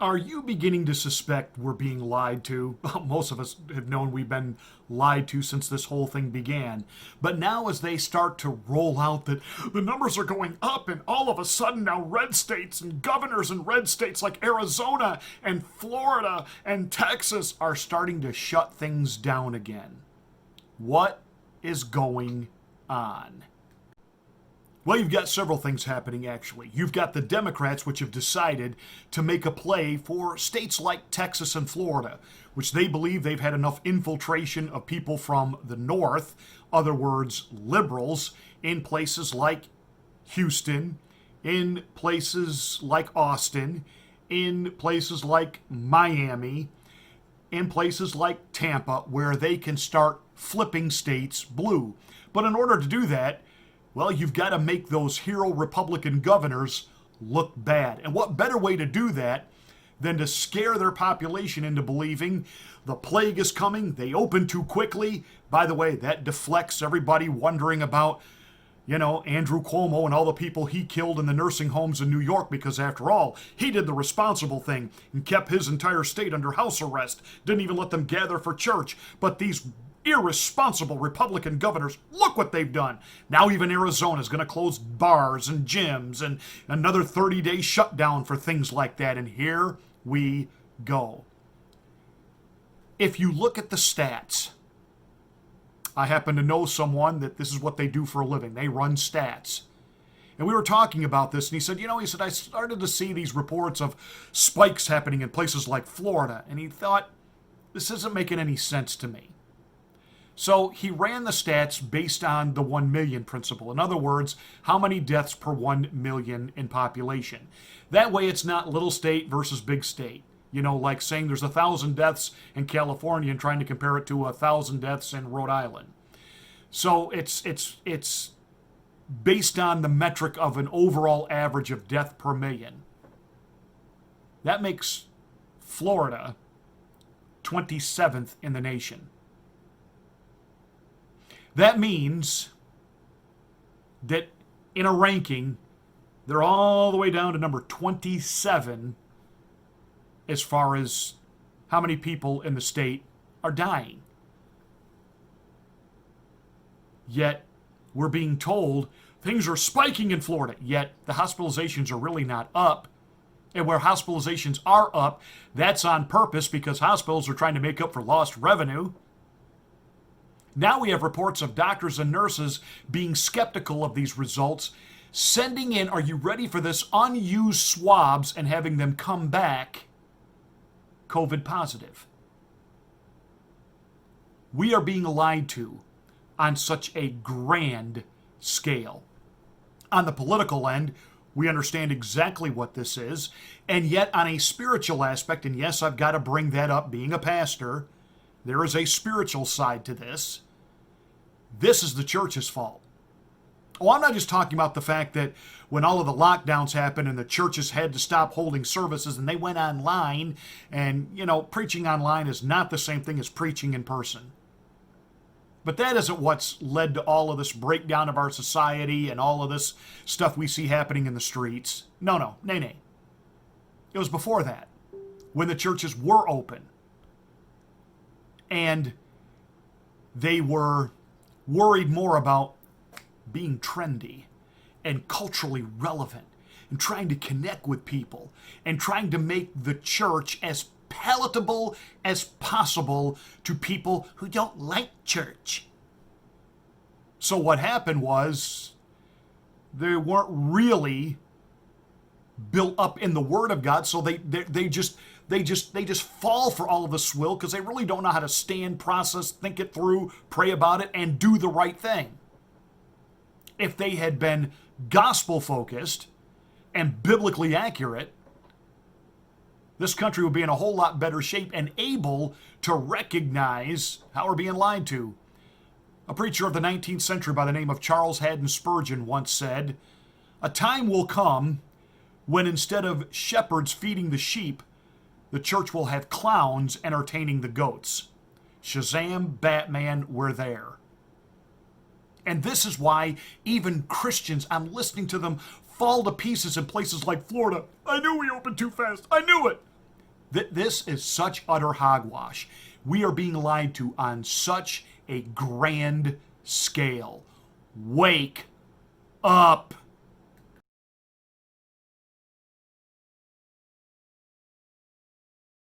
Are you beginning to suspect we're being lied to? Well, most of us have known we've been lied to since this whole thing began. But now, as they start to roll out that the numbers are going up, and all of a sudden now red states and governors in red states like Arizona and Florida and Texas are starting to shut things down again. What is going on? Well, you've got several things happening, actually. You've got the Democrats, which have decided to make a play for states like Texas and Florida, which they believe they've had enough infiltration of people from the north, other words, liberals, in places like Houston, in places like Austin, in places like Miami, in places like Tampa, where they can start flipping states blue. But in order to do that, well, you've got to make those hero Republican governors look bad. And what better way to do that than to scare their population into believing the plague is coming, they open too quickly. By the way, that deflects everybody wondering about, Andrew Cuomo and all the people he killed in the nursing homes in New York, because after all, he did the responsible thing and kept his entire state under house arrest, didn't even let them gather for church. But these irresponsible Republican governors, look what they've done. Now even Arizona is going to close bars and gyms and another 30-day shutdown for things like that. And here we go. If you look at the stats, I happen to know someone that this is what they do for a living. They run stats. And we were talking about this, and he said, I started to see these reports of spikes happening in places like Florida. And he thought, this isn't making any sense to me. So he ran the stats based on the 1 million principle. In other words, how many deaths per 1 million in population. That way it's not little state versus big state. Like saying there's 1,000 deaths in California and trying to compare it to 1,000 deaths in Rhode Island. So it's based on the metric of an overall average of death per million. That makes Florida 27th in the nation. That means that in a ranking, they're all the way down to number 27 as far as how many people in the state are dying. Yet, we're being told things are spiking in Florida, yet the hospitalizations are really not up. And where hospitalizations are up, that's on purpose because hospitals are trying to make up for lost revenue. Now we have reports of doctors and nurses being skeptical of these results, sending in, are you ready for this, unused swabs and having them come back COVID positive. We are being lied to on such a grand scale. On the political end, we understand exactly what this is, and yet on a spiritual aspect, and yes, I've got to bring that up being a pastor, there is a spiritual side to this. This is the church's fault. Oh, I'm not just talking about the fact that when all of the lockdowns happened and the churches had to stop holding services and they went online, and, preaching online is not the same thing as preaching in person. But that isn't what's led to all of this breakdown of our society and all of this stuff we see happening in the streets. No. It was before that, when the churches were open. And they were worried more about being trendy and culturally relevant and trying to connect with people and trying to make the church as palatable as possible to people who don't like church. So what happened was they weren't really built up in the Word of God, so they just fall for all of the swill because they really don't know how to stand, process, think it through, pray about it, and do the right thing. If they had been gospel focused and biblically accurate, this country would be in a whole lot better shape and able to recognize how we're being lied to. A preacher of the 19th century by the name of Charles Haddon Spurgeon once said, "A time will come when instead of shepherds feeding the sheep, the church will have clowns entertaining the goats." Shazam, Batman, we're there. And this is why even Christians, I'm listening to them fall to pieces in places like Florida. I knew we opened too fast. I knew it. This is such utter hogwash. We are being lied to on such a grand scale. Wake up.